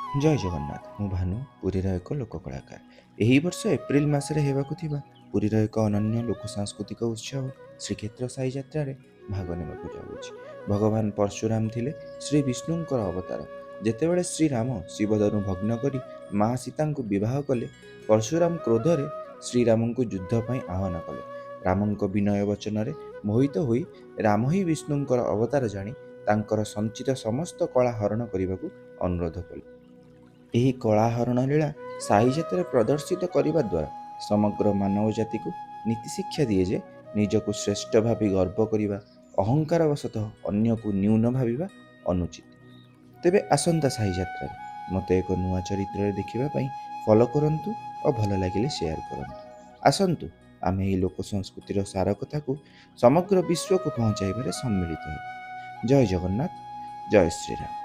ଜୟ ଜଗନ୍ନାଥ। ମୁଁ ଭାନୁ, ପୁରୀର ଏକ ଲୋକ କଳାକାର। ଏହି ବର୍ଷ ଏପ୍ରିଲ ମାସରେ ହେବାକୁ ଥିବା ପୁରୀର ଏକ ଅନନ୍ୟ ଲୋକ ସାଂସ୍କୃତିକ ଉତ୍ସବ ଶ୍ରୀକ୍ଷେତ୍ର ସାଇ ଯାତ୍ରାରେ ଭାଗ ନେବାକୁ ଯାଉଛି। ଭଗବାନ ପରଶୁରାମ ଥିଲେ ଶ୍ରୀ ବିଷ୍ଣୁଙ୍କର ଅବତାର। ଯେତେବେଳେ ଶ୍ରୀରାମ ଶିବଧନୁ ଭଗ୍ନ କରି ମା ସୀତାଙ୍କୁ ବିବାହ କଲେ, ପରଶୁରାମ କ୍ରୋଧରେ ଶ୍ରୀରାମଙ୍କୁ ଯୁଦ୍ଧ ପାଇଁ ଆହ୍ୱାନ କଲେ। ରାମଙ୍କ ବିନୟ ବଚନରେ ମୋହିତ ହୋଇ ରାମ ହିଁ ବିଷ୍ଣୁଙ୍କର ଅବତାର ଜାଣି ତାଙ୍କର ସଞ୍ଚିତ ସମସ୍ତ କଳା ହରଣ କରିବାକୁ ଅନୁରୋଧ କଲେ। ଏହି କଳାହରଣ ଲୀଳା ସାହି ଯାତ୍ରାରେ ପ୍ରଦର୍ଶିତ କରିବା ଦ୍ୱାରା ସମଗ୍ର ମାନବ ଜାତିକୁ ନୀତି ଶିକ୍ଷା ଦିଏ ଯେ ନିଜକୁ ଶ୍ରେଷ୍ଠ ଭାବି ଗର୍ବ କରିବା, ଅହଙ୍କାର ବଶତଃ ଅନ୍ୟକୁ ନ୍ୟୁନ ଭାବିବା ଅନୁଚିତ। ତେବେ ଆସନ୍ତା ସାହି ଯାତ୍ରାରେ ମୋତେ ଏକ ନୂଆ ଚରିତ୍ରରେ ଦେଖିବା ପାଇଁ ଫଲୋ କରନ୍ତୁ ଓ ଭଲ ଲାଗିଲେ ସେୟାର କରନ୍ତୁ। ଆସନ୍ତୁ ଆମେ ଏହି ଲୋକ ସଂସ୍କୃତିର ସାର କଥାକୁ ସମଗ୍ର ବିଶ୍ୱକୁ ପହଞ୍ଚାଇବାରେ ସମ୍ମିଳିତ ହେବା। ଜୟ ଜଗନ୍ନାଥ, ଜୟ ଶ୍ରୀରାମ।